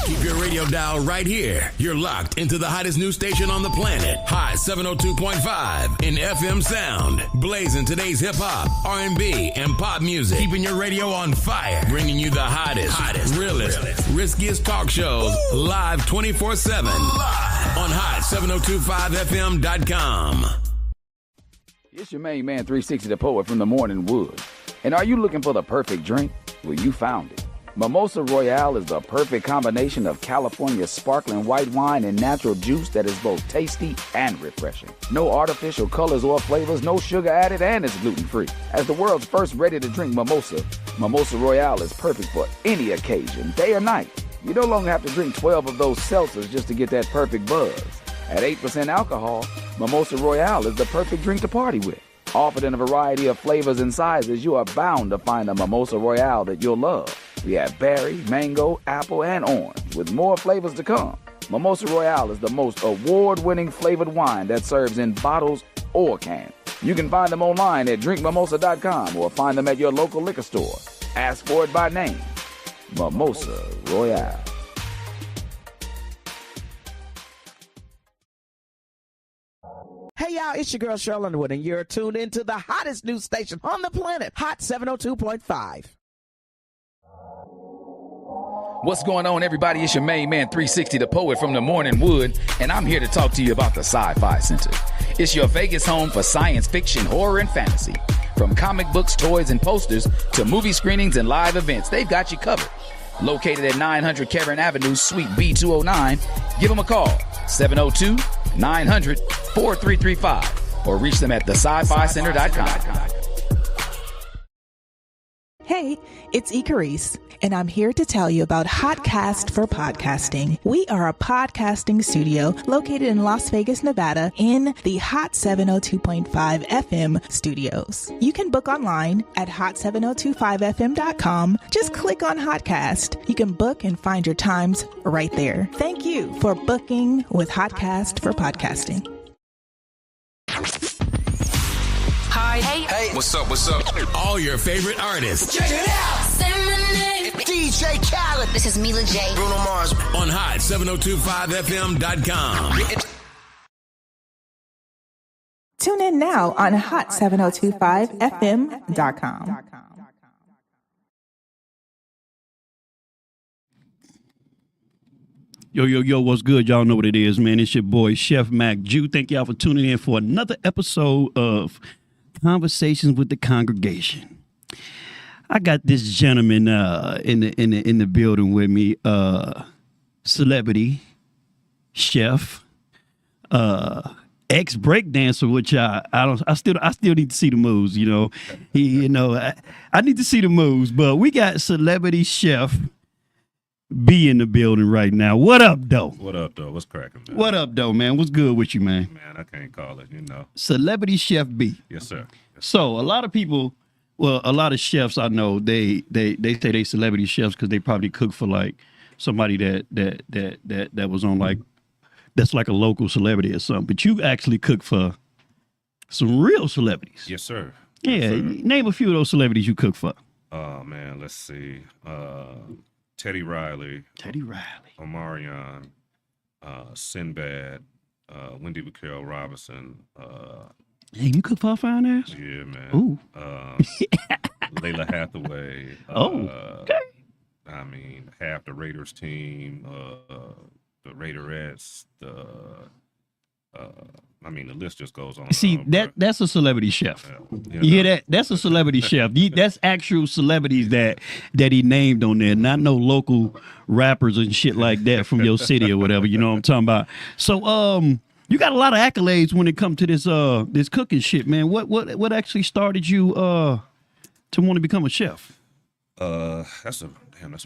Keep your radio dial right here. You're locked into the hottest news station on the planet. Hot 702.5 in FM sound. Blazing today's hip-hop, R&B, and pop music. Keeping your radio on fire. Bringing you the hottest, realest, riskiest talk shows live 24/7 on hot7025fm.com. It's your main man 360 the Poet from the Morning Wood. And are you looking for the perfect drink? Well, you found it. Mimosa Royale is the perfect combination of California sparkling white wine and natural juice that is both tasty and refreshing. No artificial colors or flavors, no sugar added, and it's gluten-free. As the world's first ready-to-drink mimosa, Mimosa Royale is perfect for any occasion, day or night. You no longer have to drink 12 of those seltzers just to get that perfect buzz. At 8% alcohol, Mimosa Royale is the perfect drink to party with. Offered in a variety of flavors and sizes, you are bound to find a Mimosa Royale that you'll love. We have berry, mango, apple, and orange, with more flavors to come. Mimosa Royale is the most award-winning flavored wine that serves in bottles or cans. You can find them online at drinkmimosa.com or find them at your local liquor store. Ask for it by name. Mimosa Royale. Hey y'all, it's your girl Cheryl Underwood, and you're tuned into the hottest news station on the planet, Hot 702.5. What's going on, everybody? It's your main man 360 the Poet from the Morning Wood, and I'm here to talk to you about the Sci-Fi Center. It's your Vegas home for science fiction, horror, and fantasy. From comic books, toys, and posters to movie screenings and live events, they've got you covered. Located at 900 Caron Avenue, Suite B209, give them a call, 702-900-4335, or reach them at thescificenter.com. Hey, it's Icarice, and I'm here to tell you about Hotcast for Podcasting. We are a podcasting studio located in Las Vegas, Nevada, in the Hot 702.5 FM studios. You can book online at hot7025fm.com. Just click on Hotcast. You can book and find your times right there. Thank you for booking with Hotcast for Podcasting. Hi. Hey. What's up? All your favorite artists. Check it out. Say my name. DJ Khaled. This is Mila J. Bruno Mars. On hot7025fm.com. Tune in now on hot7025fm.com. Yo, what's good? Y'all know what it is, man. It's your boy, Chef Mac Jew. Thank y'all for tuning in for another episode of Conversations with the Congregation. I got this gentleman in the building with me, celebrity, chef, ex breakdancer, which I still need to see the moves. You know, I need to see the moves. But we got celebrity chef B in the building right now. What up, though? What up, though? What's cracking, man? What up, though, man? What's good with you, man? Man, I can't call it, you know. Celebrity Chef B. Yes, sir. So a lot of people, well, a lot of chefs I know, they say they celebrity chefs because they probably cook for like somebody that was on like, that's like a local celebrity or something. But you actually cook for some real celebrities. Yes, sir. Yeah, Yes, sir. Name a few of those celebrities you cook for. Oh, man, let's see. Teddy Riley. Omarion. Sinbad. Wendy Vaquero Robinson. Hey, you cook for a fine ass? Yeah, man. Ooh. Layla Hathaway. Okay. I mean, half the Raiders team, the Raiderettes, I mean, the list just goes on. See, that's a celebrity chef. Yeah, you hear that? That's a celebrity chef. That's actual celebrities that he named on there, not no local rappers and shit like that from your city or whatever. You know what I'm talking about? So, you got a lot of accolades when it comes to this cooking shit, man. What actually started you to want to become a chef? That's a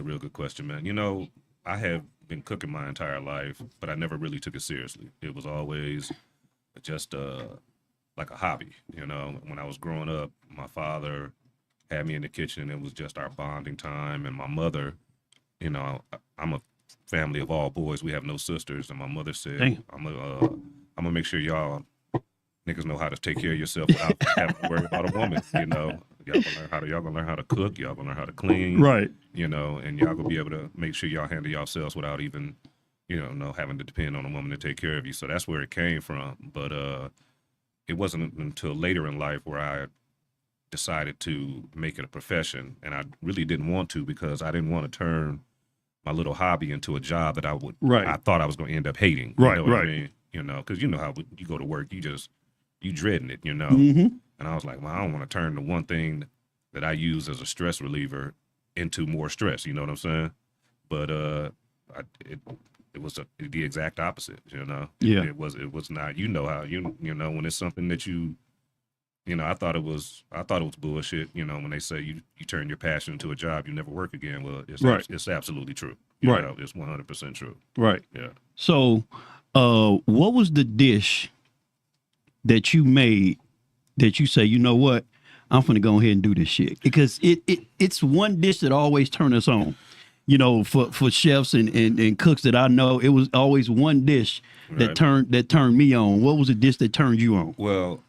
real good question, man. You know, I have been cooking my entire life, but I never really took it seriously. It was always just like a hobby. You know, when I was growing up, my father had me in the kitchen. It was just our bonding time, and my mother, you know, I'm a family of all boys. We have no sisters, and my mother said, Damn. I'm gonna make sure y'all niggas know how to take care of yourself without having to worry about a woman, you know, y'all gonna learn how to cook, y'all gonna learn how to clean, Right. you know, and y'all gonna be able to make sure y'all handle yourselves without even, you know, having to depend on a woman to take care of you. So that's where it came from. But it wasn't until later in life where I decided to make it a profession, and I really didn't want to, because I didn't want to turn my little hobby into a job that I thought I was going to end up hating. You know what I mean? You know, because you know how you go to work, you dreading it, you know. Mm-hmm. And I was like, well, I don't want to turn the one thing that I use as a stress reliever into more stress. You know what I'm saying? But it was the exact opposite. You know? Yeah. It was not. You know how you know when it's something that you know. I thought it was bullshit. You know, when they say you turn your passion into a job, you never work again. Well, it's absolutely true. You know, it's 100% true. Right. Yeah. So, what was the dish that you made that you say, you know what, I'm finna go ahead and do this shit? Because it's one dish that always turn us on. You know, for chefs and cooks that I know, it was always one dish that turned me on. What was the dish that turned you on? Well,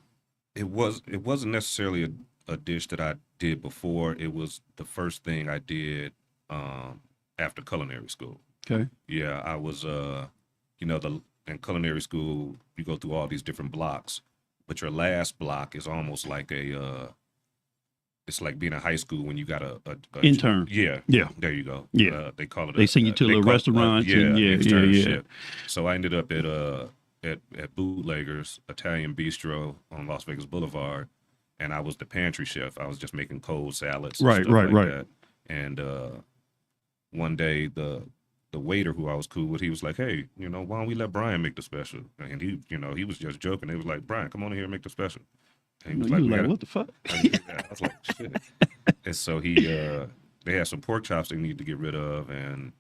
it wasn't necessarily a dish that I did before. It was the first thing I did after culinary school. Okay. Yeah, I was you know, in culinary school you go through all these different blocks, but your last block is almost like it's like being in high school when you got a intern. Yeah. There you go. Yeah. They call it. They send you to the restaurants. Externship. So I ended up at Bootleggers Italian Bistro on Las Vegas Boulevard, and I was the pantry chef. I was just making cold salads. And stuff like that. And one day the waiter who I was cool with, he was like, "Hey, you know, why don't we let Brian make the special?" And he, you know, he was just joking. He was like, "Brian, come on in here and make the special." And he was like, what the fuck? I was like, shit. And so they had some pork chops they needed to get rid of, and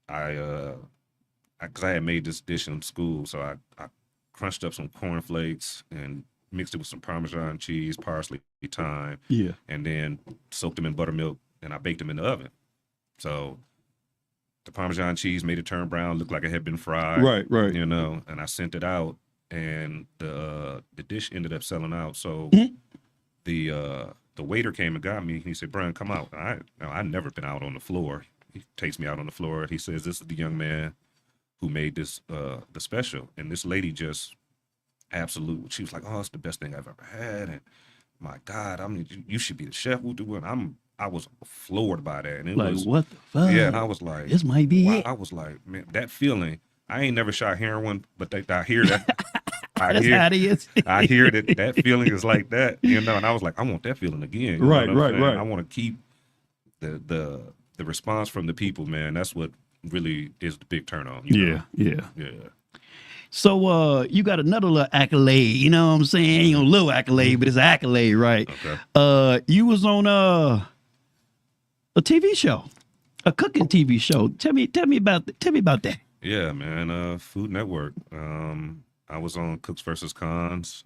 because I had made this dish in school, so I crunched up some cornflakes and mixed it with some Parmesan cheese, parsley, thyme, and then soaked them in buttermilk, and I baked them in the oven. So the Parmesan cheese made it turn brown, looked like it had been fried. Right. You know, and I sent it out, and the dish ended up selling out. So the waiter came and got me. He said, "Brian, come out." I'd never been out on the floor. He takes me out on the floor. He says, "This is the young man who made this the special." And this lady just absolute. She was like, "Oh, it's the best thing I've ever had." And my God, I mean, you should be the chef. I was floored by that. And it like, was, what the fuck? Yeah, and I was like, this might be it. I was like, man, that feeling. I ain't never shot heroin, but I hear that. That's how it is. I hear that feeling is like that, you know. And I was like, I want that feeling again. Right. I want to keep the response from the people, man. That's what really is the big turn on. You know? Yeah. So you got another little accolade, you know what I'm saying? Ain't a little accolade, but it's an accolade, right? Okay. You was on a TV show, a cooking TV show. Tell me about that. Yeah, man. Food Network. I was on Cooks vs. Cons,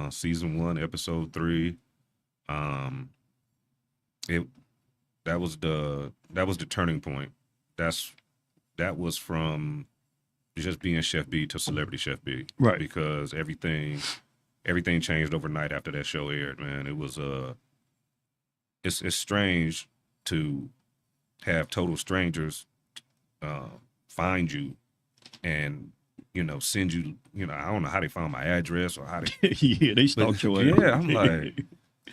season 1, episode 3. That was the turning point. That was from just being Chef B to Celebrity Chef B, right? Because everything changed overnight after that show aired. Man, it was it's strange to have total strangers find you and, you know, send you, you know, I don't know how they found my address or how they they stalked your ass. Yeah, I'm like,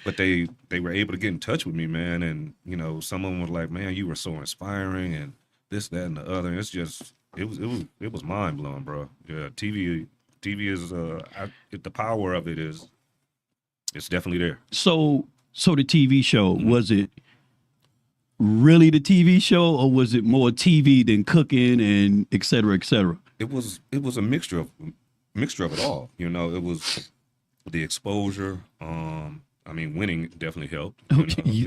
but they were able to get in touch with me, man, and, you know, some of them was like, "Man, you were so inspiring," and this, that, and the other. And it's just it was mind blowing, bro. Yeah, TV is the power of it is, it's definitely there. So the TV show, was it really the TV show, or was it more TV than cooking and et cetera, et cetera? It was a mixture of it all. You know, it was the exposure. I mean, winning definitely helped.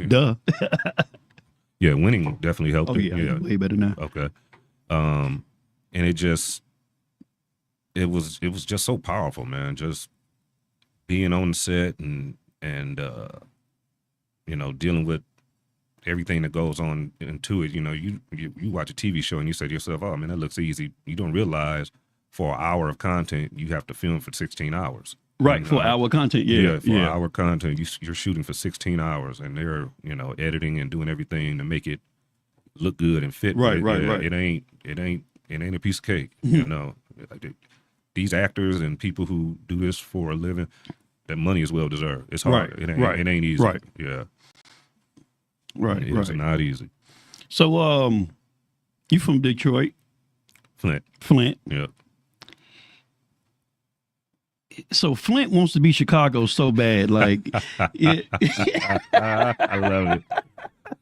Duh. Yeah, winning definitely helped. Oh yeah, way better now. Okay. And it was just so powerful, man. Just being on the set and you know, dealing with everything that goes on into it. You know, you watch a TV show and you say to yourself, "Oh, man, that looks easy." You don't realize for an hour of content, you have to film for 16 hours. Right, for our content. Yeah, for our content. You're shooting for 16 hours, and they're editing and doing everything to make it look good and fit. Right. It ain't a piece of cake. These actors and people who do this for a living, that money is well deserved. It's hard. It ain't easy. Right. Yeah. Right. It's not easy. So, you from Detroit? Flint. Yeah. So Flint wants to be Chicago so bad, like. I love it.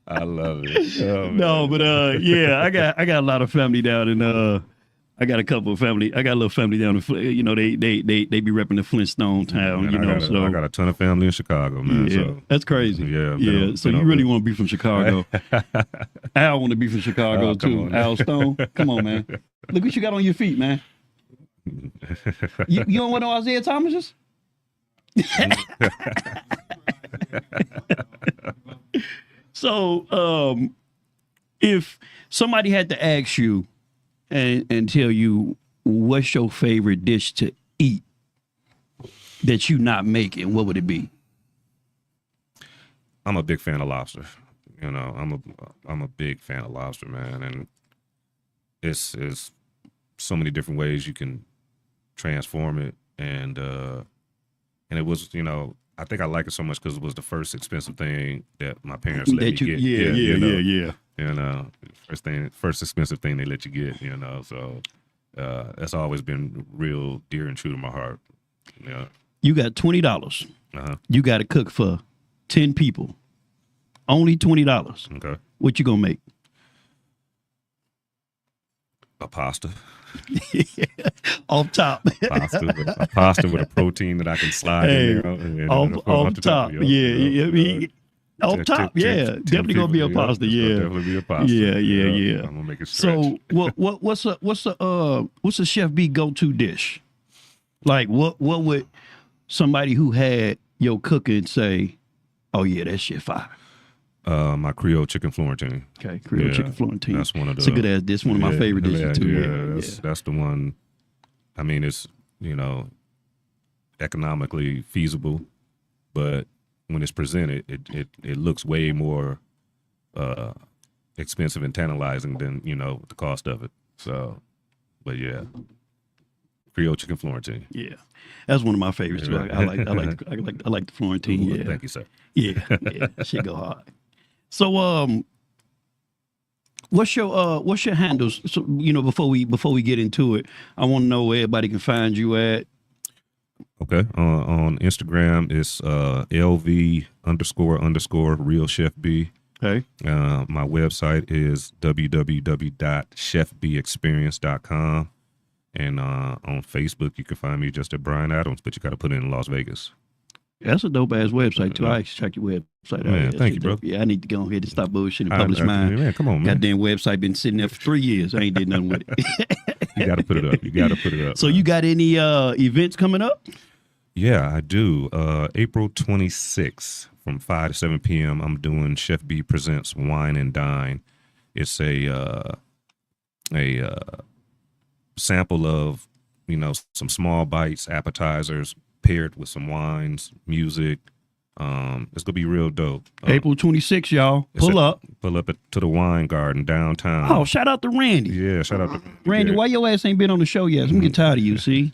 Oh, no, but I got a lot of family down in I got a couple of family. I got a little family down in Flint. They be repping the Flintstone town. I got a ton of family in Chicago, man. Yeah, so. that's crazy. Yeah. So you really want to be from Chicago? Al want to be from Chicago too. Al Stone, come on, man. Look what you got on your feet, man. You don't want no Isaiah Thomas's? So, if somebody had to ask you and tell you what's your favorite dish to eat that you not making, what would it be? I'm a big fan of lobster. I'm a big fan of lobster, man, and it's so many different ways you can transform it, and it was, I think I like it so much because it was the first expensive thing that my parents let me get. Yeah. First expensive thing they let you get. So that's always been real dear and true to my heart. Yeah. You got $20. You got to cook for 10 people. Only $20. Okay. What you gonna make? A pasta. Off top. A pasta with a protein that I can slide in there. Off top. Off top. Definitely gonna be a pasta. Definitely be a pasta. Yeah. I'm gonna make it stretch. So what's a Chef B go-to dish? Like what would somebody who had your cooking say, oh yeah, that shit fire? My Creole chicken Florentine. Okay, Creole chicken Florentine. That's one of the. It's a good ass dish. One of my favorite dishes too. That's the one. I mean, it's economically feasible, but when it's presented, it looks way more expensive and tantalizing than the cost of it. So, but yeah, Creole chicken Florentine. Yeah, that's one of my favorites too. I like the Florentine. Ooh, yeah, thank you, sir. Yeah, shit go hard. So, what's your handles? So, before we get into it, I want to know where everybody can find you at. Okay, on Instagram it's LV__Real Chef B. Okay. My website is www.chefbexperience.com, and on Facebook you can find me just at Brian Adams, but you got to put it in Las Vegas. That's a dope ass website too. I actually check your website out. Man, thank you, bro. Yeah, I need to go ahead and stop bullshitting and publish mine. Man, come on, man. Goddamn website been sitting there for 3 years. I ain't did nothing with it. You got to put it up. So you got any events coming up? Yeah, I do. April 26th from 5 to 7 p.m. I'm doing Chef B Presents Wine and Dine. It's a sample of some small bites, appetizers, paired with some wines, music. It's gonna be real dope. April 26th, y'all. Pull up to the Wine Garden downtown. Oh, shout out to Randy. Yeah, shout out to Randy. Yeah. Why your ass ain't been on the show yet? I'm getting tired of you. See,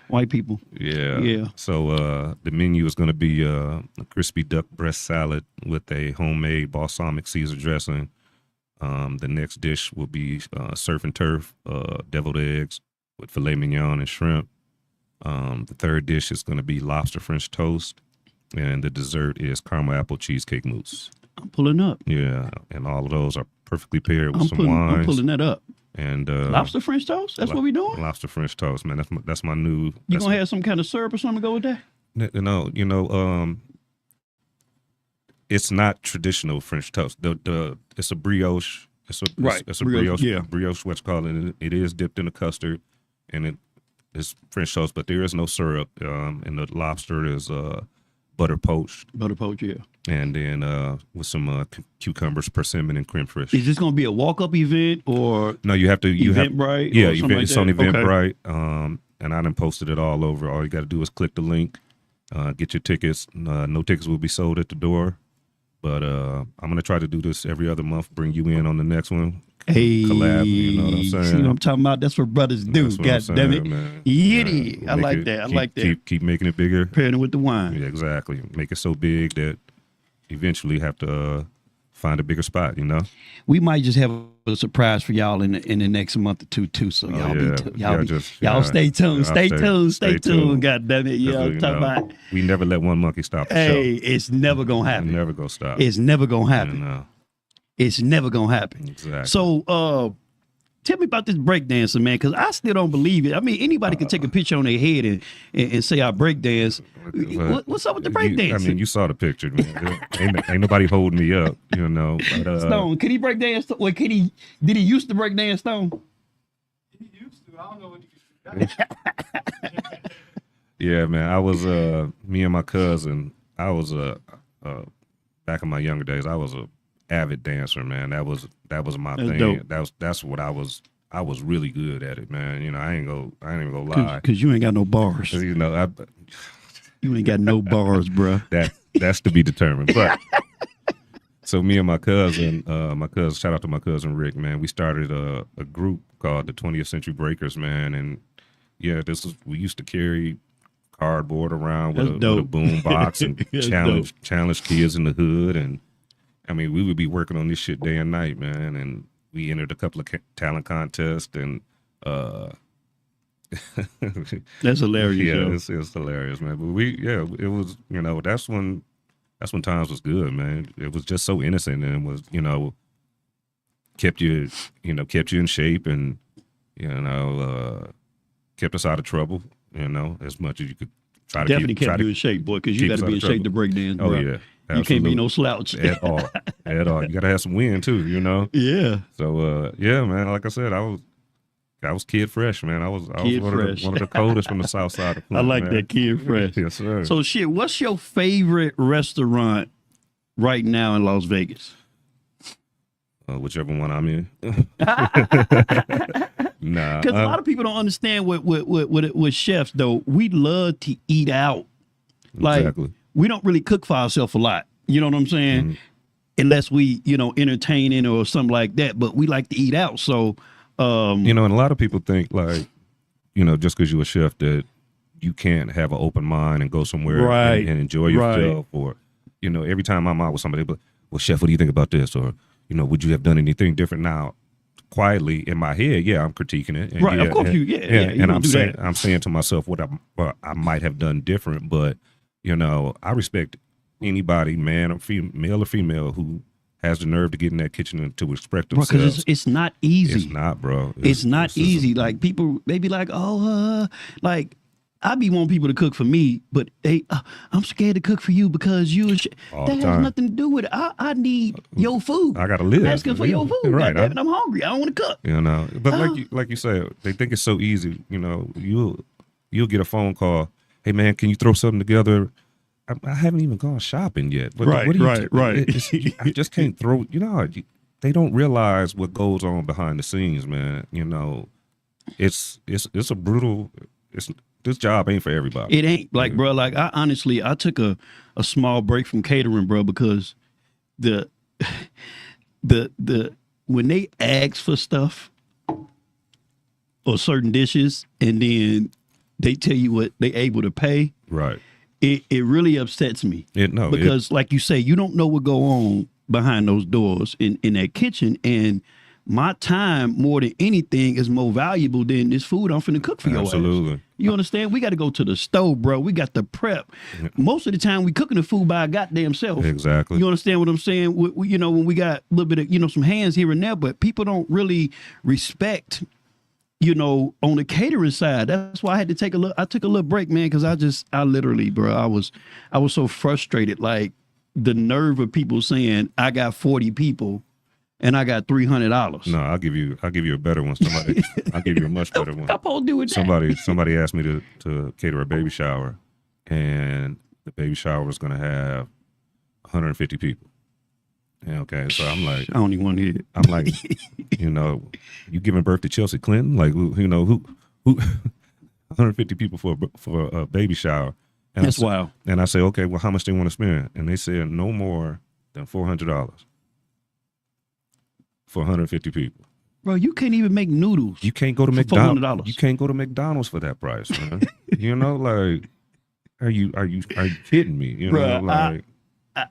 white people. Yeah. So the menu is gonna be a crispy duck breast salad with a homemade balsamic Caesar dressing. The next dish will be surf and turf, deviled eggs with filet mignon and shrimp. The third dish is going to be lobster French toast, and the dessert is caramel apple cheesecake mousse. I'm pulling up. Yeah, and all of those are perfectly paired with some wines. I'm pulling that up. And lobster French toast? That's what we doing? Lobster French toast, man. That's my new. You gonna have some kind of syrup or something to go with that? No, it's not traditional French toast. It's a brioche. It's a brioche. Yeah. Brioche, what's called it. It is dipped in a custard, and it's French toast, but there is no syrup. And the lobster is butter poached. Butter poached, yeah. And then with some cucumbers, persimmon, and creme fraiche. Is this going to be a walk-up event or? No, you have to. Eventbrite? Yeah, or something like it's on that? Eventbrite. and I done posted it all over. All you got to do is click the link, get your tickets. No tickets will be sold at the door. But I'm going to try to do this every other month, bring you in on the next one. Hey, collab, you know what I'm saying? See what I'm talking about? That's what brothers do. God damn it. Man. Yiddy. Yeah, I like that. I like that. Keep making it bigger. Pairing it with the wine. Yeah, exactly. Make it so big that eventually have to find a bigger spot, you know? We might just have a surprise for y'all in the next month or two too. So y'all stay tuned. Stay tuned. God damn it. Yeah, I'm talking about. We never let one monkey stop the show. Hey, it's never gonna happen. It's never gonna stop. It's never gonna happen. You know? It's never gonna happen. Exactly. So tell me about this breakdancing, man, because I still don't believe it. I mean, anybody can take a picture on their head and say I breakdance. What's up with the breakdancing? I mean, you saw the picture, man. ain't nobody holding me up, you know. But, Stone, can he breakdance? Or did he used to breakdance, Stone? He used to. I don't know what he used to. Yeah, man. I was me and my cousin. I was back in my younger days. I was a avid dancer, man. That was my thing. Dope. That's what I was really good at it, man. You know, I ain't even gonna lie. Cause you ain't got no bars. You know, you ain't got no bars, bro. That's to be determined. But so me and my cousin, shout out to my cousin Rick, man. We started a group called the 20th Century Breakers, man. And yeah, we used to carry cardboard around with a boom box and challenge kids in the hood. And I mean, we would be working on this shit day and night, man. And we entered a couple of talent contests, and that's hilarious. Yeah, it's hilarious, man. But it was, you know, that's when times was good, man. It was just so innocent, and it was, you know, kept you in shape, and you know, kept us out of trouble, you know, as much as you could. Definitely kept you in shape, boy, because you got to be in shape to break dance, bro. Oh yeah. Absolutely. You can't be no slouch at all. You gotta have some wind too, you know. Yeah. So yeah, man. Like I said, I was kid fresh, man. I was one of the coldest from the south side of Flint, I like man. that, kid fresh. Yes, sir. So shit, what's your favorite restaurant right now in Las Vegas? Whichever one I'm in. Nah, because a lot of people don't understand with chefs though. We love to eat out. Like, exactly. We don't really cook for ourselves a lot. You know what I'm saying? Mm-hmm. Unless we, you know, entertaining or something like that. But we like to eat out. So, you know, and a lot of people think like, you know, just because you're a chef that you can't have an open mind and go somewhere and enjoy yourself. Or, you know, every time I'm out with somebody, but, well, chef, what do you think about this? Or, you know, would you have done anything different? Now, quietly in my head, yeah, I'm critiquing it. And of course you and I'm saying to myself what I might have done different, but you know, I respect anybody, male or female, who has the nerve to get in that kitchen and to express themselves. Because it's not easy. It's not, bro. It's not easy. Like people, they be like, like I be wanting people to cook for me, but I'm scared to cook for you because that has nothing to do with it. I need your food. I gotta live. I'm asking for your food. Right. I'm hungry. I don't want to cook. You know, but like you said, they think it's so easy. You know, you'll get a phone call. Hey man, can you throw something together? I haven't even gone shopping yet. Right. I just can't throw. You know, they don't realize what goes on behind the scenes, man. You know, it's a brutal. This job ain't for everybody. It ain't like, bro. Like I took a small break from catering, bro, because the when they ask for stuff or certain dishes and then they tell you what they able to pay, right? It really upsets me. Because like you say, you don't know what go on behind those doors in that kitchen, and my time more than anything is more valuable than this food I'm finna cook for your ass. You understand? We got to go to the stove, bro. We got to prep. Most of the time we cooking the food by our goddamn self. Exactly. You understand what I'm saying? You know, when we got a little bit of, you know, some hands here and there, but people don't really respect, you know, on the catering side. That's why I had to take I took a little break, man, because I literally, bro, I was so frustrated. Like the nerve of people saying I got 40 people and I got $300. No, I'll give you a better one. I'll give you a much better one. What I'm do with somebody asked me to cater a baby shower, and the baby shower was going to have 150 people. Yeah, okay, so I'm like, I don't even want to hear it. I'm like, you know, you giving birth to Chelsea Clinton? Like, you know, 150 people for a baby shower. And That's wild. And I say, okay, well, how much they want to spend? And they said no more than $400 for 150 people. Bro, you can't even make noodles. You can't go to for McDonald's. $400. You can't go to McDonald's for that price, man. You know, like, are you kidding me? You know, Bruh, like,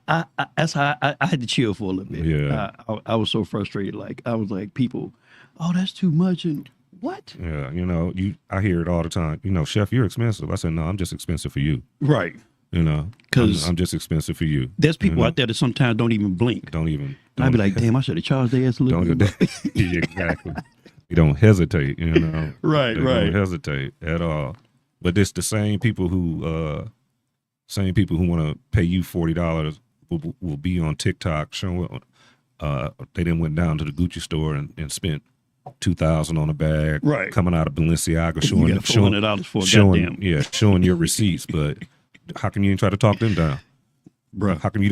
I that's how I had to chill for a little bit. Yeah. I was so frustrated. Like I was like, people, oh, that's too much. And what? yeah, you know, I hear it all the time. You know, chef, you're expensive. I said, no, I'm just expensive for you. Right. You know, 'Cause I'm just expensive for you. There's people you know? out there that sometimes don't even blink. Don't even. And I'd be like, damn, I should have charged their ass a little bit. Exactly. You don't hesitate, you know. Right, They right. don't hesitate at all. But it's the same people who want to pay you $40 will be on TikTok showing. They then went down to the Gucci store and spent $2,000 on a bag, Right. coming out of Balenciaga, You got $400 for a goddamn. showing your receipts. But how come you ain't try to talk them down? Bruh. How come you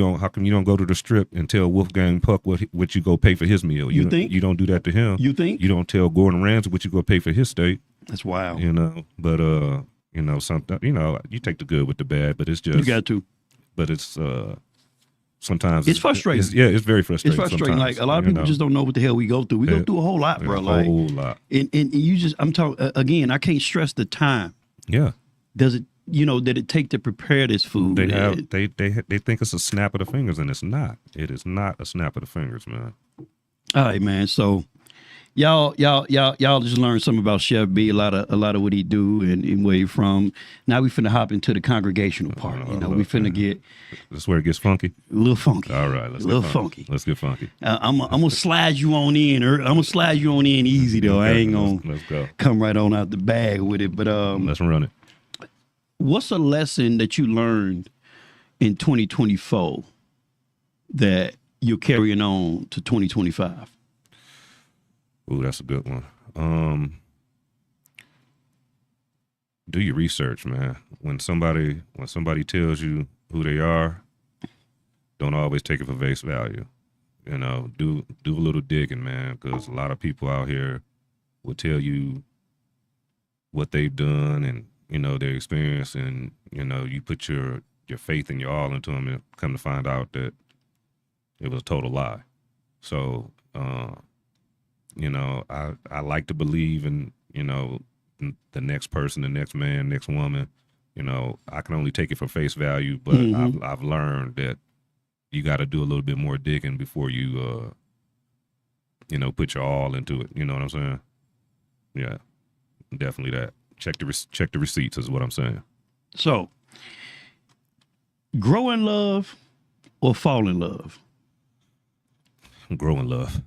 don't go to the strip and tell Wolfgang Puck what you go pay for his meal? You think? You don't do that to him. You think? You don't tell Gordon Ramsay what you go pay for his steak. That's wild. You know, but you know, something, you know, you take the good with the bad, but it's just You got to. But it's sometimes It's frustrating. It's very frustrating. It's frustrating. sometimes, Like a lot of you people know. just don't know what the hell we go through. We go through a whole lot, bro. A Like, whole lot. and you just, I'm talking again. I can't stress the time. Yeah. Does it? You know, did it take to prepare this food? They have they think it's a snap of the fingers, and it's not. It is not a snap of the fingers, man. All right, man. So y'all just learned something about Chef B, a lot of what he do and where he from. Now we finna hop into the congregational part. You know, we finna get This is where it gets funky. a little funky. All right, let's a little get funky. Let's get funky. I'm gonna slide you on in. I'm gonna slide you on in easy though. I ain't gonna Let's go. come right on out the bag with it. But Let's run it. what's a lesson that you learned in 2024 that you're carrying on to 2025? Ooh, that's a good one. Do your research, man. When somebody tells you who they are, don't always take it for face value. You know, do a little digging, man, because a lot of people out here will tell you what they've done and, you know, their experience, and, you know, you put your faith and your all into them and come to find out that it was a total lie. So, you know, I like to believe in, you know, the next person, the next man, next woman. You know, I can only take it for face value, but I've learned that you got to do a little bit more digging before you, you know, put your all into it. You know what I'm saying? Yeah, definitely that. Check the receipts is what I'm saying. So, grow in love or fall in love? Grow in love.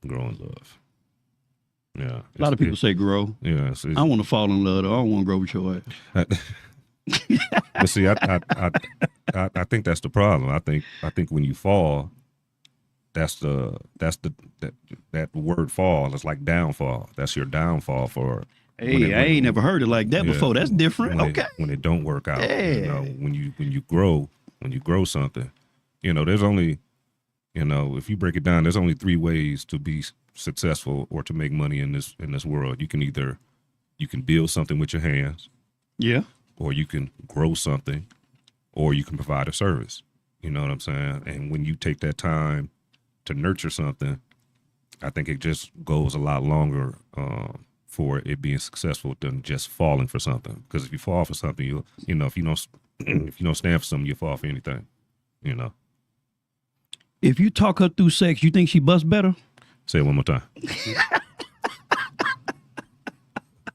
Grow in love. Yeah. A lot of people say grow. Yeah. I want to fall in love. Though. I don't want to grow with your ass. But see, I think that's the problem. I think when you fall, that word fall is like downfall. That's your downfall for. Hey, I ain't never heard it like that before. That's different. Okay. When it don't work out, Yeah. you know, when you grow something, you know, there's only, you know, if you break it down, there's only 3 ways to be successful or to make money in this world. You can build something with your hands, Yeah. or you can grow something, or you can provide a service. You know what I'm saying? And when you take that time to nurture something, I think it just goes a lot longer for it being successful than just falling for something. Because if you fall for something, you know, if you don't stand for something, you fall for anything. You know. If you talk her through sex, you think she busts better? Say it one more time.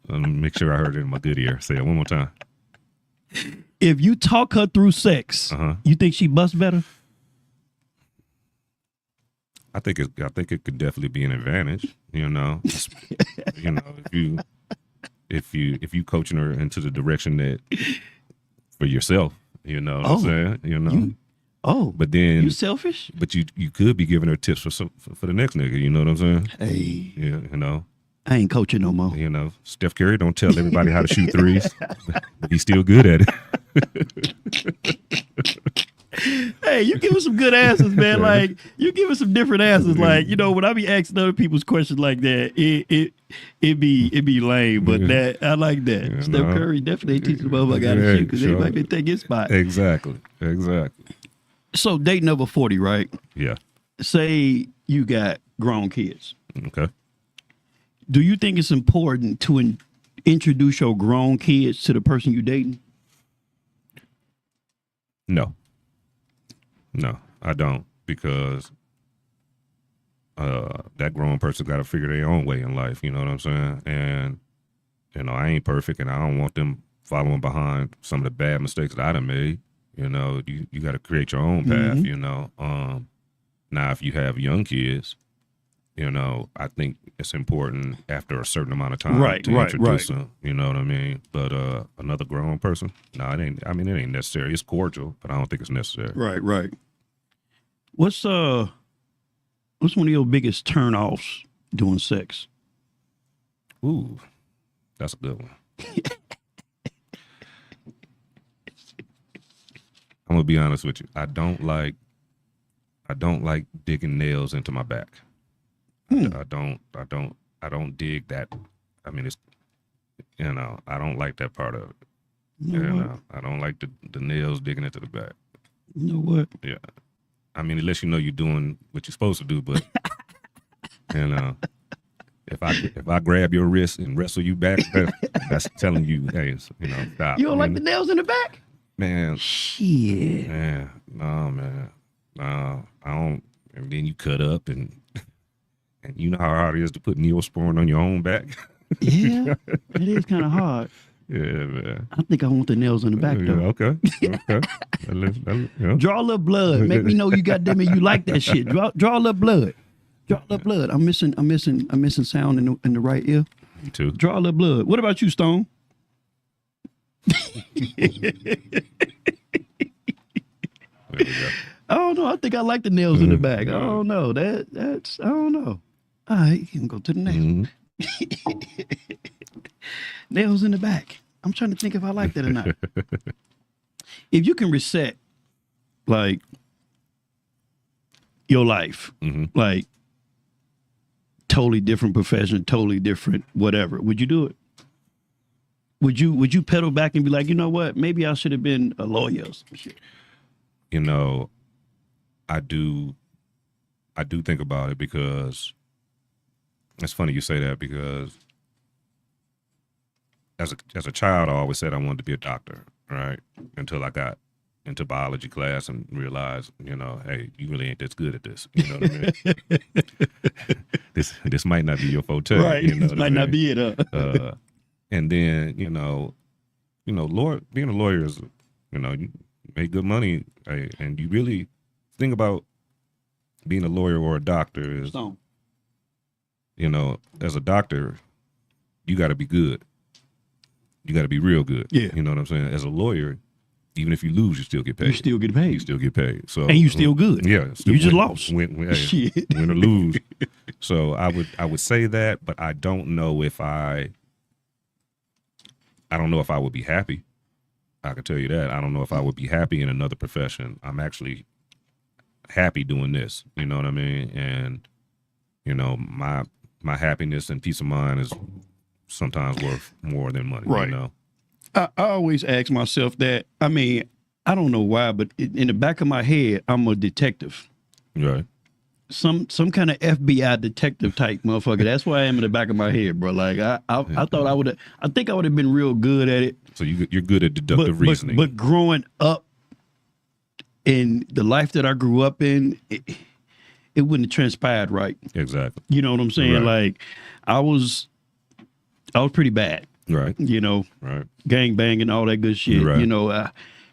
Let me make sure I heard it in my good ear. Say it one more time. If you talk her through sex, you think she busts better? I think it could definitely be an advantage. You know, you know, if you coaching her into the direction that for yourself, you know what I'm saying? You know, but then you selfish. But you could be giving her tips for the next nigga. You know what I'm saying? Hey, yeah, you know. I ain't coaching no more. You know, Steph Curry don't tell everybody how to shoot threes, but he's still good at it. Hey, you give us some good answers, man. Like you give us some different answers. Like when I be asking other people's questions like that, it be lame. But that I like that. Yeah, Steph Curry definitely teaches the motherfucker how to shoot because anybody can take his spot. Exactly. So date number 40, right? Yeah. Say you got grown kids. Okay. Do you think it's important to introduce your grown kids to the person you dating? No, I don't, because that grown person got to figure their own way in life. You know what I'm saying? And I ain't perfect, and I don't want them following behind some of the bad mistakes that I done made. You got to create your own path. Now if you have young kids, I think it's important after a certain amount of time to introduce them. You know what I mean? But another grown person, no, it ain't. I mean, it ain't necessary. It's cordial, but I don't think it's necessary. Right. What's one of your biggest turn-offs doing sex? Ooh, that's a good one. I'm gonna be honest with you. I don't like digging nails into my back. I don't dig that. I mean, it's I don't like that part of it. I don't like the nails digging into the back. You know what? Yeah. I mean, unless you know you're doing what you're supposed to do, but if I grab your wrist and wrestle you back, that's telling you, hey, stop. You don't like the nails in the back? Man. Shit. Man, no, man. No, I don't. And then you cut up and you know how hard it is to put Neosporin on your own back. Yeah, it is kind of hard. Yeah, man. I think I want the nails in the back though. Okay. Draw a little blood. Make me know you you like that shit. Draw a little blood. Draw a little blood. I'm missing sound in the right ear. Me too. Draw a little blood. What about you, Stone? I don't know. I think I like the nails in the back. I don't know. That's I don't know. All right, you can go to the next one. Nails in the back. I'm trying to think if I like that or not. If you can reset, like, your life, like, totally different profession, totally different whatever, would you do it? Would you pedal back and be like, you know what? Maybe I should have been a lawyer or some shit. I do think about it, because it's funny you say that, because as a child, I always said I wanted to be a doctor, right? Until I got into biology class and realized, hey, you really ain't this good at this. You know what I mean? This might not be your forte. Right. This might not be it. And then, being a lawyer is, you make good money, and you really think about being a lawyer or a doctor is, as a doctor, you got to be good. You got to be real good. Yeah. You know what I'm saying? As a lawyer, even if you lose, you still get paid. You still get paid. You still get paid. So, and you still good. Yeah. Still you just lost. Win or lose. So I would say that, but I don't know if I would be happy. I can tell you that. I don't know if I would be happy in another profession. I'm actually happy doing this. You know what I mean? And, my happiness and peace of mind is sometimes worth more than money. Right. I always ask myself that. I mean, I don't know why, but in the back of my head, I'm a detective. Right. Some kind of FBI detective type motherfucker. That's why I am in the back of my head, bro. Like I thought I would. I think I would have been real good at it. So you're good at deductive reasoning. But growing up in the life that I grew up in, it wouldn't have transpired right. Exactly. You know what I'm saying? Right. Like I was pretty bad. Right. Right. Gang banging, all that good shit. Right.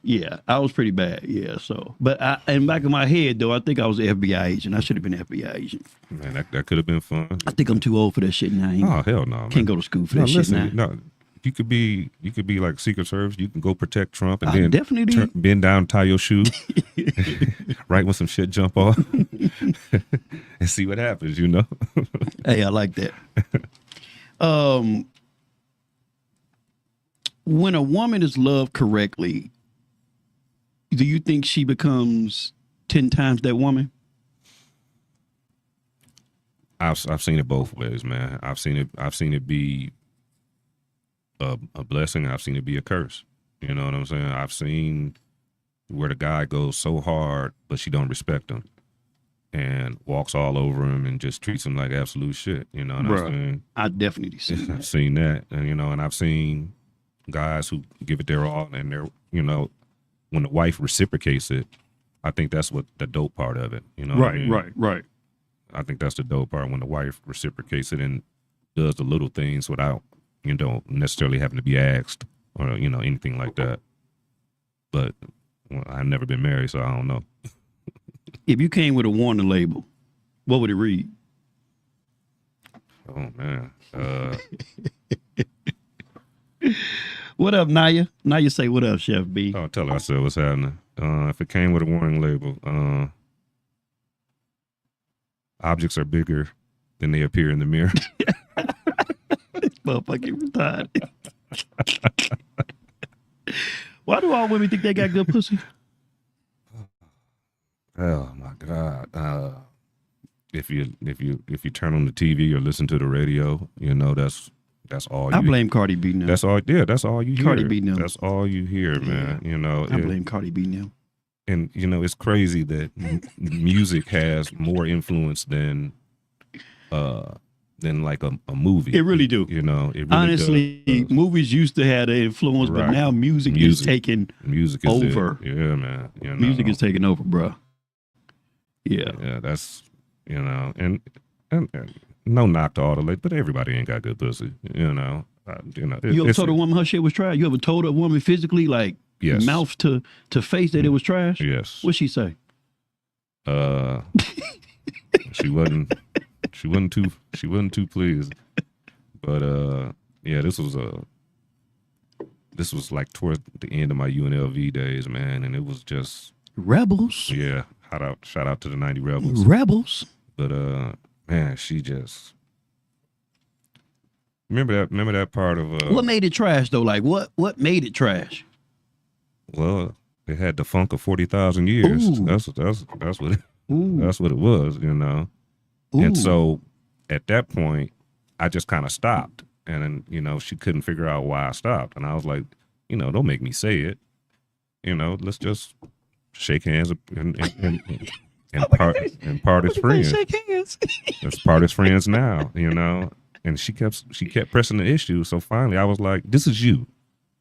Yeah, I was pretty bad. Yeah, so. But in the back of my head, though, I think I was an FBI agent. I should have been an FBI agent. Man, that could have been fun. I think I'm too old for that shit now. Oh, hell no, man. Can't go to school for that shit now. No, you could be like Secret Service. You can go protect Trump and I then definitely bend down, tie your shoe, right when some shit jump off, and see what happens, Hey, I like that. When a woman is loved correctly, do you think she becomes 10 times that woman? I've seen it both ways, man. I've seen it be a blessing. I've seen it be a curse. You know what I'm saying? I've seen where the guy goes so hard, but she don't respect him and walks all over him and just treats him like absolute shit. You know what I'm saying? I definitely seen that. I've seen that, and and I've seen guys who give it their all, and they're when the wife reciprocates it, I think that's what the dope part of it. You know, what I mean? Right. I think that's the dope part when the wife reciprocates it and does the little things without necessarily having to be asked or anything like that. But I've never been married, so I don't know. If you came with a warning label, what would it read? Oh man. What up, Naya? Naya say what up, Chef B. Oh, tell her I said what's happening. If it came with a warning label, objects are bigger than they appear in the mirror. This motherfucking retarded. Why do all women think they got good pussy? Oh my God! If you turn on the TV or listen to the radio, that's all. I blame Cardi B now. That's all. Yeah, that's all you hear. Cardi B now. That's all you hear, man. I blame Cardi B now. And it's crazy that music has more influence than like a movie. It really do. It really honestly does. Movies used to have the influence, but now music is taking over. Yeah, man. Music is taking over, bro. Yeah, that's and no knock to all the ladies, but everybody ain't got good pussy. You ever told a woman her shit was trash? You ever told a woman physically, like mouth to face, that it was trash? Yes. What'd she say? She wasn't too pleased. But this was like toward the end of my UNLV days, man, and it was just Rebels. Yeah. Shout out to the 90 Rebels. Rebels. But man, she just remember that part of what made it trash though? Like what made it trash? Well, it had the funk of 40,000 years. Ooh. That's what it was, Ooh. And so at that point, I just kind of stopped, and then she couldn't figure out why I stopped, and I was like, don't make me say it. Let's just shake hands and part as friends. Shake hands. Let's part as friends now, And she kept pressing the issue. So finally, I was like, "This is you.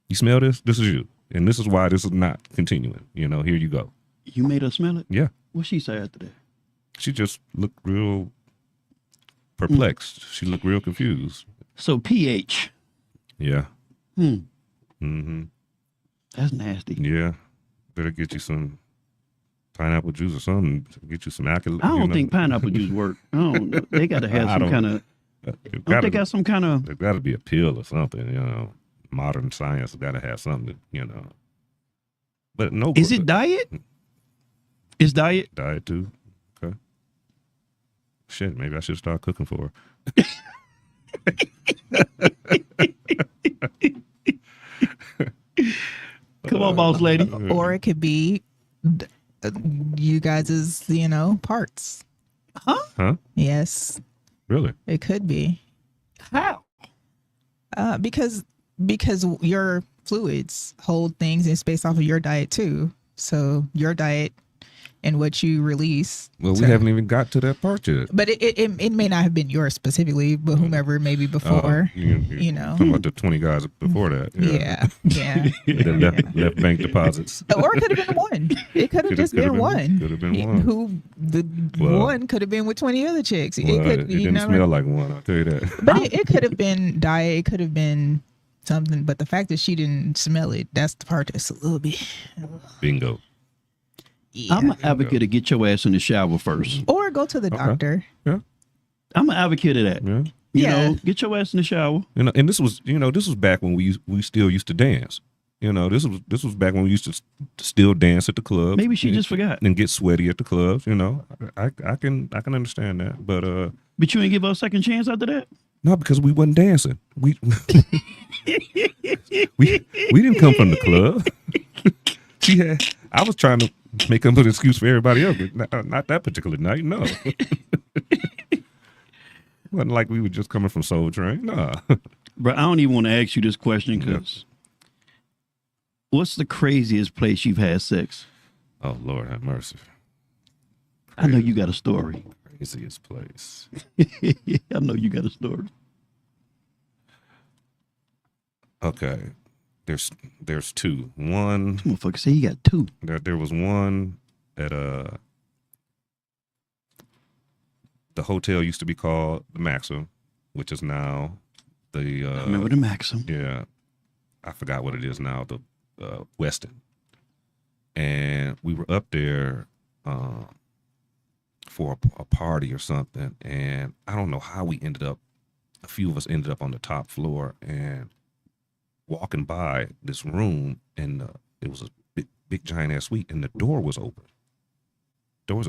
You smell this? This is you, and this is why this is not continuing. Here you go." You made her smell it? Yeah. What'd she say after that? She just looked real perplexed. She looked real confused. So pH. Yeah. Mm-hmm. That's nasty. Yeah. Better get you some pineapple juice or something. Get you some alcohol. I don't think pineapple juice work. They got to have some kind of. They got some kind of. There's got to be a pill or something. Modern science got to have something. But no. Is it diet? Is diet? Diet too. Okay. Shit, maybe I should start cooking for her. Come on, boss lady. Or it could be you guys' parts. Huh? Yes. Really? It could be. How? Because your fluids hold things in space off of your diet too. So your diet and what you release. Well, we haven't even got to that part yet. But it may not have been yours specifically, but whomever maybe before, Talking about the 20 guys before that. Yeah. The left bank deposits. Or it could have been one. It could have just been one. Could have been one. One could have been with 20 other chicks. Well, it didn't smell like one, I'll tell you that. But it could have been diet. It could have been something. But the fact that she didn't smell it, that's the part that's a little bit. Bingo. Yeah. I'm an advocate to get your ass in the shower first. Or go to the doctor. Yeah. I'm an advocate of that. Yeah. You know, get your ass in the shower. And this was back when we still used to dance. This was back when we used to still dance at the club. Maybe she just forgot. And get sweaty at the clubs. I can understand that. But you ain't give her a second chance after that? No, because we wasn't dancing. We didn't come from the club. I was trying to make up an excuse for everybody else, but not that particular night. No, wasn't like we were just coming from Soul Train. Nah, Bro, I don't even want to ask you this question because what's the craziest place you've had sex? Oh Lord, have mercy. I know you got a story. Craziest place. I know you got a story. Okay, there's two. One, Motherfucker say you got two. there was one at the hotel used to be called the Maxim, which is now the I remember the Maxim. Yeah, I forgot what it is now. The Westin, and we were up there for a party or something, and I don't know how we ended up. A few of us ended up on the top floor and walking by this room, and it was a big giant ass suite, and the door was open.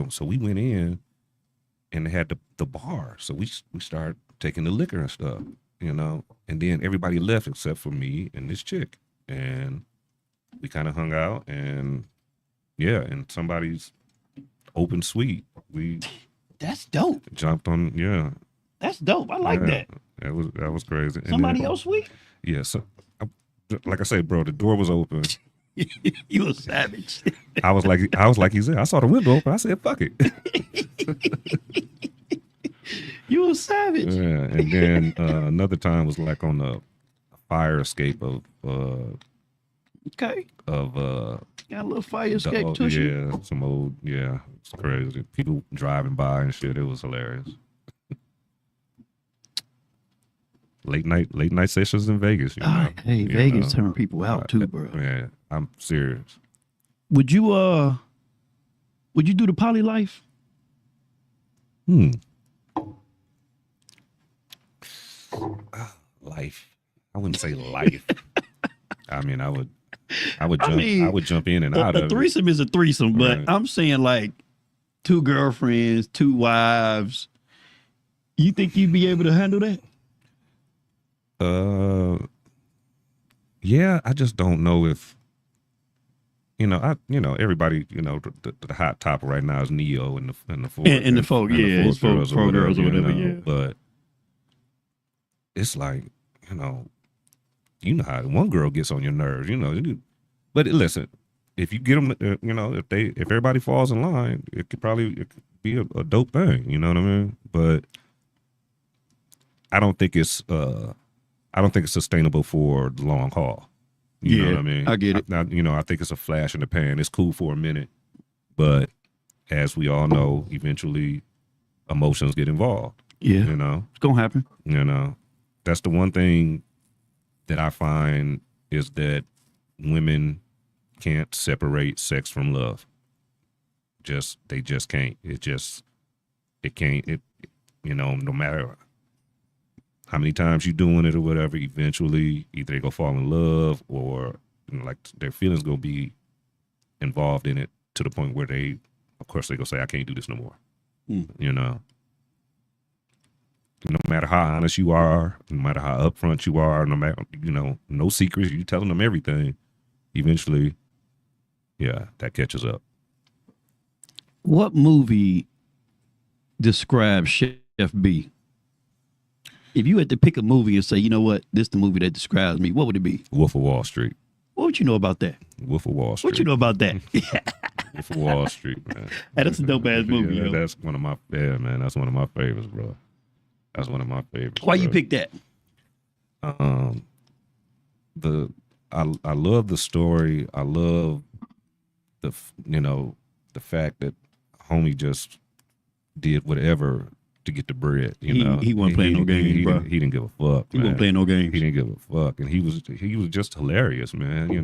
So we went in, and they had the bar. So we started taking the liquor and stuff, you know. And then everybody left except for me and this chick, and we kind of hung out, and yeah, in somebody's open suite, we That's dope. jumped on. Yeah, That's dope. I like that. That was crazy. And Somebody then- else sweet? Yeah. So, like I said, bro, the door was open. You a savage. I was like he said. I saw the window open. I said, "Fuck it." You a savage. Yeah. And then another time was like on a fire escape of Okay. Got a little fire escape too. Yeah, some old. Yeah, it's crazy. People driving by and shit. It was hilarious. Late night sessions in Vegas. You know? Hey, You Vegas know? turn people out too, bro. Yeah, I'm serious. Would you do the poly life? Life. I wouldn't say life. I mean, I would jump in and out of A it. threesome is a threesome, but Right. I'm saying like 2 girlfriends, 2 wives. You think you'd be able to handle that? Yeah, I just don't know if everybody, the hot topic right now is Neo and the four And the folk, yeah, it's four girls or whatever, yeah. But it's like, how one girl gets on your nerves, But listen, if you get them, if everybody falls in line, it could be a dope thing. You know what I mean? But I don't think it's sustainable for the long haul. You know what I mean? I get it. I think it's a flash in the pan. It's cool for a minute, but as we all know, eventually emotions get involved. Yeah. It's gonna happen. That's the one thing that I find is that women can't separate sex from love. They just can't. No matter how many times you're doing it or whatever, eventually either they go fall in love or like their feelings gonna be involved in it to the point where they go say, I can't do this no more. No matter how honest you are, no matter how upfront you are, no matter, no secrets, you telling them everything, eventually, yeah, that catches up. What movie describes Chef B? If you had to pick a movie and say, you know what, this is the movie that describes me, what would it be? Wolf of Wall Street. What would you know about that? Wolf of Wall Street. What you know about that? Wolf of Wall Street, man. Hey, that's a dope ass movie. Yeah, yo. that's one of my man. That's one of my favorites, bro. That's one of my favorites. Why you bro. pick that? I love the story. I love the fact that homie just did whatever to get the bread. He wasn't playing no games, bro. He didn't give a fuck. He wasn't playing no games. He didn't give a fuck, and he was just hilarious, man. He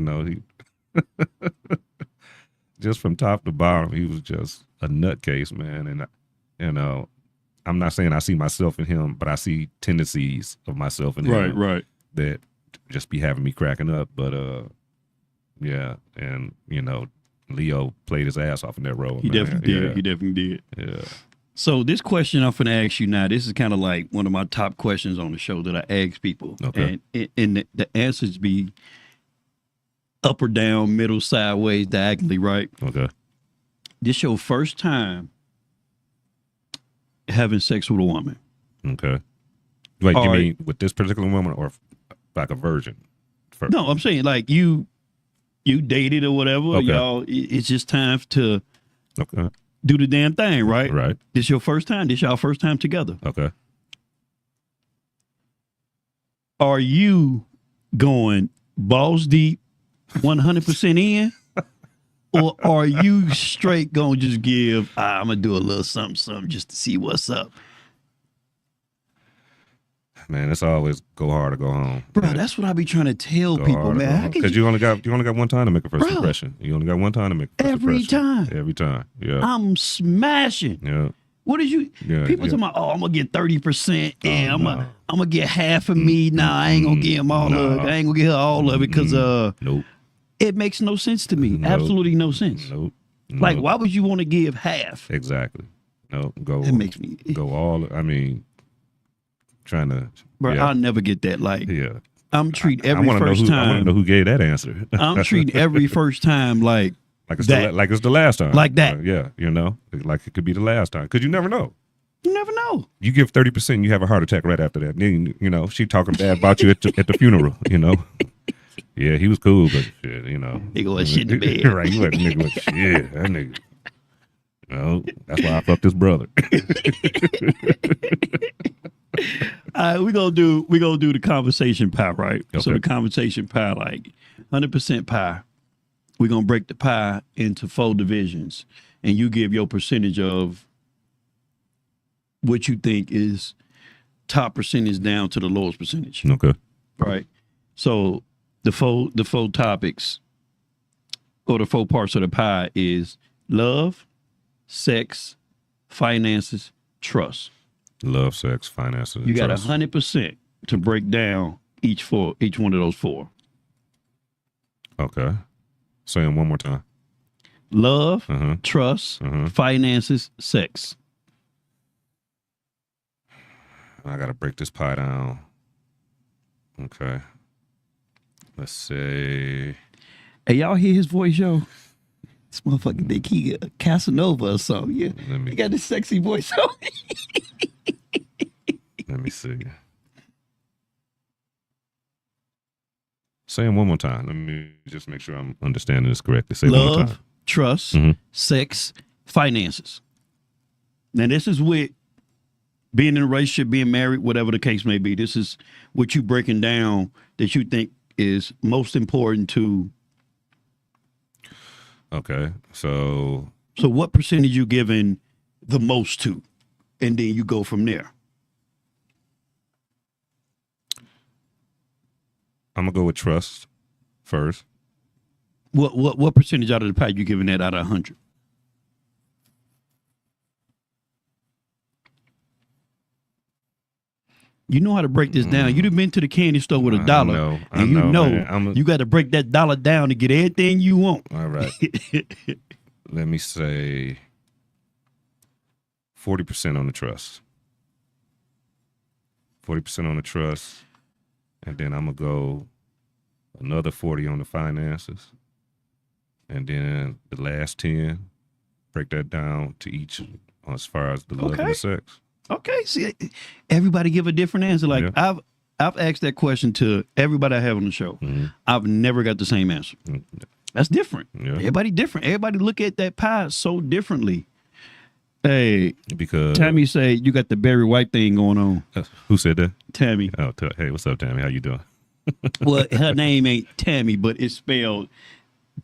just from top to bottom, he was just a nutcase, man. And I'm not saying I see myself in him, but I see tendencies of myself in him. Right. That just be having me cracking up. But yeah, and Leo played his ass off in that role. He man. definitely did. Yeah. He definitely did. Yeah. So this question I'm finna ask you now, this is kind of like one of my top questions on the show that I ask people. Okay. And the answers be up or down, middle, sideways, diagonally, right? Okay. This your first time having sex with a woman. Okay. Wait, you Or- mean with this particular woman or like a virgin? First? No, I'm saying like you dated or whatever. Okay. Y'all, it's just time to Okay. do the damn thing, right? Right. This your first time. This y'all first time together. Okay. Are you going balls deep, 100% in? Or are you straight gonna just give, I'm gonna do a little something just to see what's up? Man, it's always go hard or go home. Bro, man. that's what I be trying to tell Go people, hard or go man. How home. could 'Cause you, you only got one time to make a first Bro. impression. You only got one time to make a first Every impression. time. Every time. Yeah. I'm smashing. Yeah. What did you? Yeah, People yeah. talking about, I'm gonna get 30%, and I'm no. gonna get half of me. Nah, I ain't gonna get him all of it. I ain't gonna get her all of it because Nope. it makes no sense to me. Nope. Absolutely no sense. Nope. Like, Nope. why would you want to give half? Exactly. No, go. It makes me, go all. I mean, trying to. bro. yeah. I'll never get that. Like, Yeah. I'm treat I every want to know first who. I want to know time. who gave that answer. I'm treating every first time like it's that. like it's the last time. Like that. Yeah. You know, like it could be the last time because you never know. you never know. You give 30%, you have a heart attack right after that. Then you know she talking bad about you at the funeral. You know. Yeah, he was cool, but shit, you know. Nigga was shit in the bed. Right, you let the nigga was shit. That nigga. No, that's why I fucked his brother. All right, we gonna do the conversation pie, right? So Okay. the conversation pie, like 100% pie. We're gonna break the pie into 4 divisions, and you give your percentage of what you think is top percentage down to the lowest percentage, Okay. right? So the four topics or the 4 parts of the pie is love, sex, finances, trust. Love, sex, finances. And You got trust. 100% to break down each one of those 4. Okay. Say them one more time. Love, Uh-huh. trust, Uh-huh. finances, sex. I gotta break this pie down. Okay. Let's say. Hey, y'all hear his voice, yo? This motherfucker think he a Casanova or something. Yeah, Let me he got this sexy voice on. let me see. Say them one more time. Let me just make sure I'm understanding this correctly. Say it one more time. Love, trust, Mhm. sex, finances. Now, this is with being in a relationship, being married, whatever the case may be. This is what you breaking down that you think is most important to. Okay. So So, what percentage you giving the most to, and then you go from there. I'm gonna go with trust first. What percentage out of the pie you giving that out of 100? You know how to break this down. You'd have been to the candy store with I $1, know, I and you know, know man. you got to break that dollar down to get everything you want. All right. Let me say 40% on the trust. 40% on the trust. And then I'm going to go another 40 on the finances. And then the last 10, break that down to each as far as the love and Okay. the sex. Okay, see, everybody give a different answer. Like Yeah. I've asked that question to everybody I have on the show. Mhm. I've never got the same answer. Mm, That's different. Yeah. Everybody different. Everybody look at that pie so differently. Hey, Because Tammy say you got the Barry White thing going on. who said that? Tammy. Oh, hey, what's up, Tammy? How you doing? Well, her name ain't Tammy, but it's spelled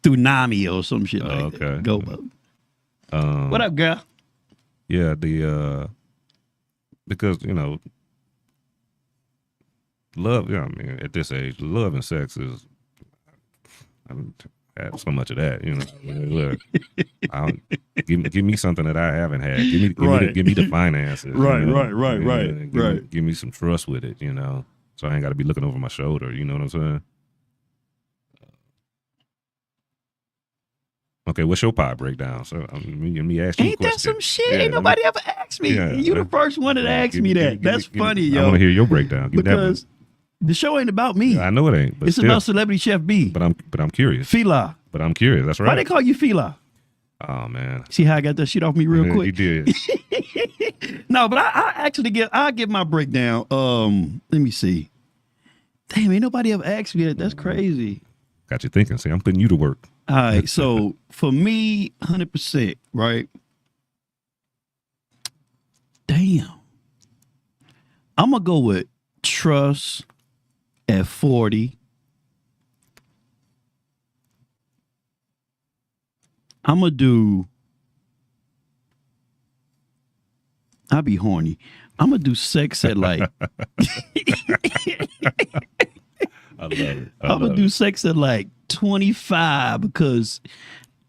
Tsunami or some shit like okay. that. Go, bub. What up, girl? Yeah, because love. Yeah, I mean, at this age, love and sex is. I haven't had so much of that, Look, give me something that I haven't had. Give me the finances. Right, you know? right, right. Give me some trust with it, So I ain't got to be looking over my shoulder. You know what I'm saying? Okay, what's your pie breakdown? So let me ask you a Ain't question. that some shit? Yeah, Ain't nobody ever asked me. Yeah. You the first one that asked me that. That's funny, I yo. want to hear your breakdown. Give me that one. Because The show ain't about me. I know it ain't. But It's still, about Celebrity Chef B. But I'm curious. Fila. But I'm curious. That's right. Why they call you Fila? Oh man. See how I got that shit off me real Yeah, quick? You did. No, but I actually I'll give my breakdown. Let me see. Damn, ain't nobody ever asked me that. That's crazy. Got you thinking. See, I'm putting you to work. All right, so for me, 100%, right? Damn. I'm going to go with trust at 40. I'm going to do, I'll be horny. I'm going to do sex at like, I love it. I'm going to do sex at like 25 because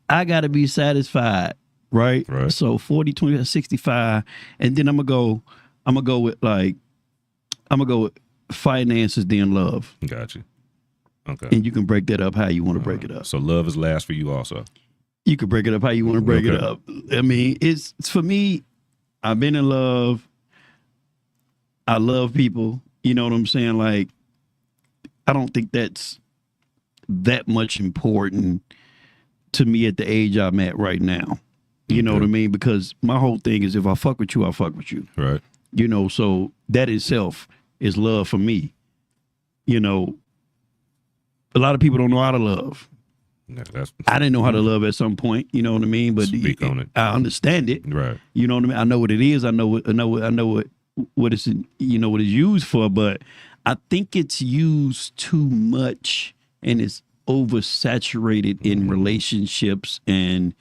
I got to be satisfied, right? Right. So 40, 20, 65. And then I'm going to go with like, I'm going to go with finances, then love. Got you. Okay. And you can break that up how you want to break it up. So love is last for you also. You can break it up how you want to break it Okay. up. I mean, it's for me, I've been in love. I love people. You know what I'm saying? Like, I don't think that's that much important to me at the age I'm at right now. You know what I mean? Because my whole thing is if I fuck with you, I fuck with you. Right. You know, so that itself is love for me. You know, a lot of people don't know how to love. Yeah, I didn't know how to love at some point, you know what I mean? But Speak on it. I understand it. Right. You know what I mean? I know what it is. I know what it's what it's used for, but I think it's used too much and it's oversaturated in relationships and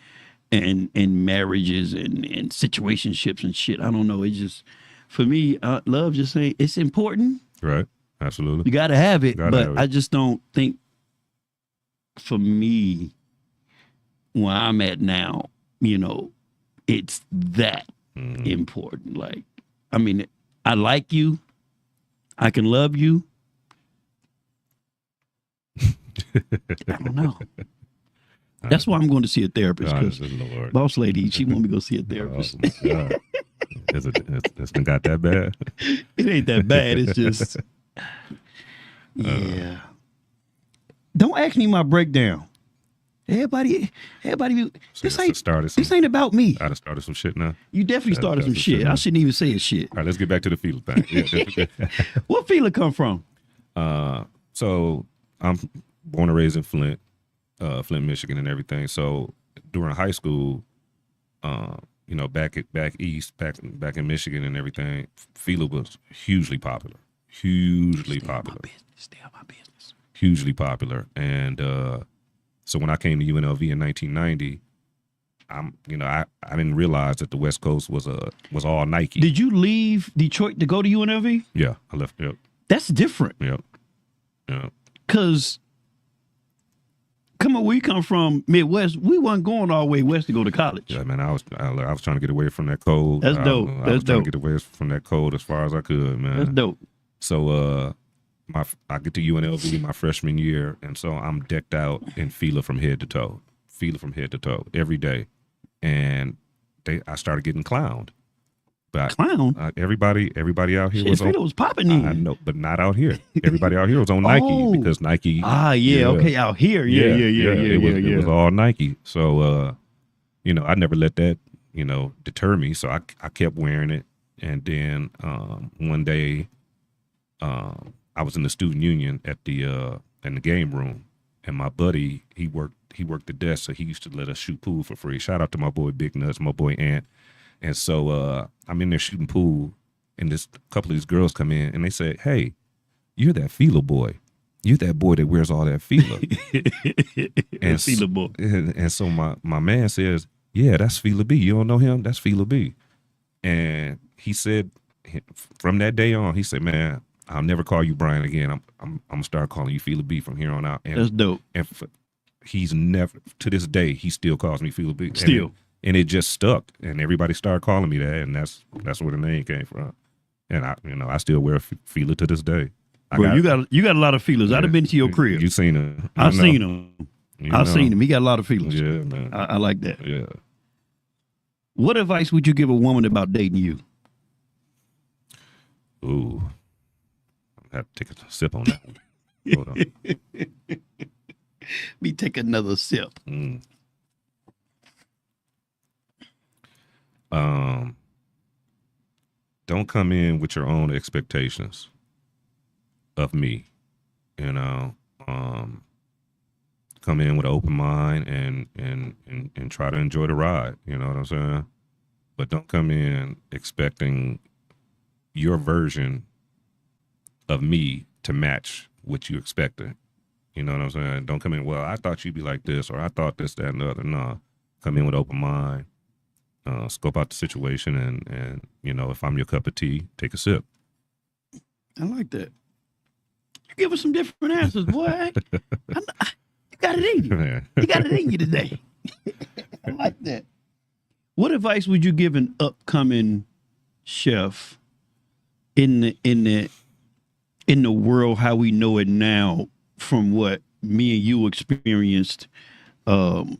marriages and situationships and shit. I don't know. It just for me, love just ain't it's important. Right. Absolutely. You gotta have it, Gotta but have it. I just don't think for me where I'm at now, you know, it's that important. Like, I mean, I like you. I can love you. I don't know. That's why I'm going to see a therapist because Lord. boss lady, she want me to go see a therapist. Oh, my God. It's been got that bad? It ain't that bad. It's just, yeah. Don't ask me my breakdown. Everybody. This ain't about me. I done started some shit now. You definitely started some shit. I shouldn't even say a shit. All right, let's get back to the field thing. Yeah. What feeling come from? So I'm born and raised in Flint, Michigan, and everything. So during high school, you know, back east, back in Michigan and everything, Fila was hugely popular. Hugely popular. Stay out my business. Hugely popular. And so when I came to UNLV in 1990, I didn't realize that the West Coast was all Nike. Did you leave Detroit to go to UNLV? Yeah, I left. Yep. That's different. Yep. Cause come on, where you come from, Midwest, we wasn't going all the way west to go to college. Yeah, man, I was trying to get away from that cold. That's dope. I was trying to get away from that cold as far as I could, man. That's dope. So I get to UNLV my freshman year, and so I'm decked out in Fila from head to toe. Fila from head to toe every day. And I started getting clowned. But everybody out here was popping in. I know, but not out here. Everybody out here was on Nike because Nike. Okay, out here. It was all Nike. So, I never let that, deter me. So I kept wearing it. And then one day, I was in the student union in the game room, and my buddy he worked the desk, so he used to let us shoot pool for free. Shout out to my boy Big Nuts, my boy Ant. And so I'm in there shooting pool, and a couple of these girls come in, and they say, "Hey, you're that Fila boy. You're that boy that wears all that Fila." And Fila boy. And so my man says, "Yeah, that's Fila B. You don't know him? That's Fila B." And he said, from that day on, he said, "Man, I'll never call you Brian again. I'm gonna start calling you Fila B from here on out." And that's dope. And he's never, to this day, he still calls me Fila B. Still. And it just stuck, and everybody started calling me that, and that's where the name came from. And I still wear Fila to this day. Bro, you got a lot of feelers. I'd have been to your crib. You seen him? I've seen him. I've seen him. He got a lot of feelers. Yeah, man. I like that. Yeah. What advice would you give a woman about dating you? Ooh, I have to take a sip on that one. Hold on. Me take another sip. Don't come in with your own expectations of me. You know, come in with an open mind and try to enjoy the ride. You know what I'm saying? But don't come in expecting your version of me to match what you expected. You know what I'm saying? Don't come in, well, I thought you'd be like this, or I thought this, that, and the other. No. Come in with open mind, scope out the situation, and you know, if I'm your cup of tea, take a sip. I like that. You give us some different answers, boy. You got it in you. You got it in you today. I like that. What advice would you give an upcoming chef in the world how we know it now, from what me and you experienced in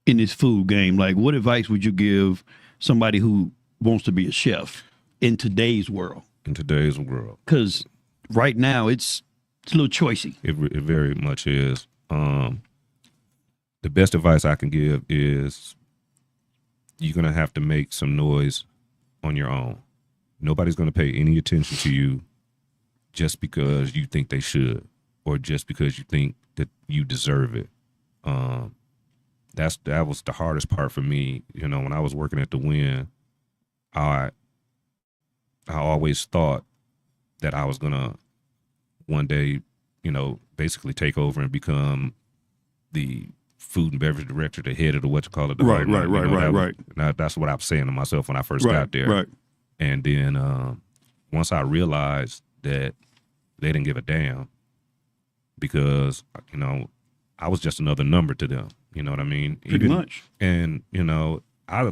this food game? Like, what advice would you give somebody who wants to be a chef in today's world? In today's world. Because right now it's a little choicy. It very much is. The best advice I can give is you're going to have to make some noise on your own. Nobody's going to pay any attention to you just because you think they should, or just because you think that you deserve it. That was the hardest part for me. You know, when I was working at the Wynn, I always thought that I was gonna one day, you know, basically take over and become the food and beverage director, the head of the department. Right. Now, that's what I was saying to myself when I first got there. Right. And then once I realized that they didn't give a damn, because, you know, I was just another number to them. You know what I mean? Pretty much. And, you know, I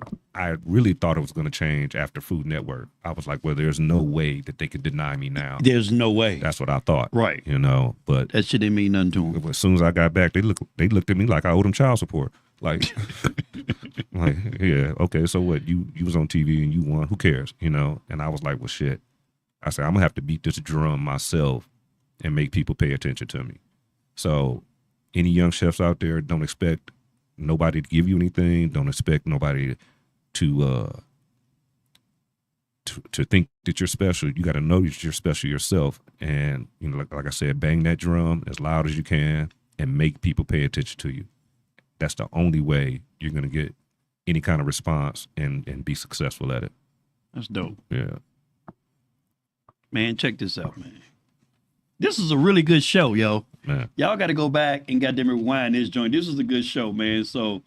really thought it was going to change after Food Network. I was like, well, there's no way that they could deny me now. There's no way. That's what I thought. Right. You know, but that shit didn't mean nothing to them. As soon as I got back, they looked at me like I owed them child support. Like, like, yeah, okay, so what? You was on TV and you won. Who cares? You know? And I was like, well, shit. I said, I'm going to have to beat this drum myself and make people pay attention to me. So any young chefs out there, don't expect nobody to give you anything. Don't expect nobody to think that you're special. You got to know that you're special yourself. And, you know, like I said, bang that drum as loud as you can and make people pay attention to you. That's the only way you're going to get any kind of response and be successful at it. That's dope. Yeah. Man, check this out, man. This is a really good show, yo. Man. Y'all got to go back and goddamn rewind this joint. This is a good show, man. So,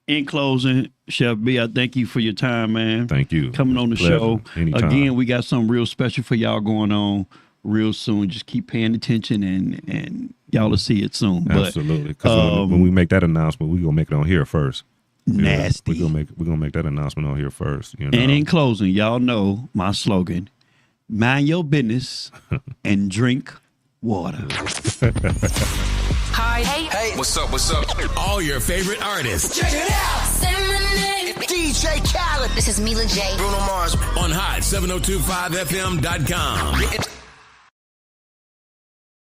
in closing, Chef B, I thank you for your time, man. Thank you. Coming on the Pleasure. show. Anytime. Again, we got something real special for y'all going on real soon. Just keep paying attention and y'all will see it soon. Absolutely. Because when we make that announcement, we're going to make it on here first. Nasty. Yeah, we're gonna make that announcement on here first. You know? And in closing, y'all know my slogan: mind your business and drink water. Hi. Hey. What's up? All your favorite artists. Check it out. Say my name. DJ Khaled. This is Mila J. Bruno Mars. On Hot 702.5FM.com.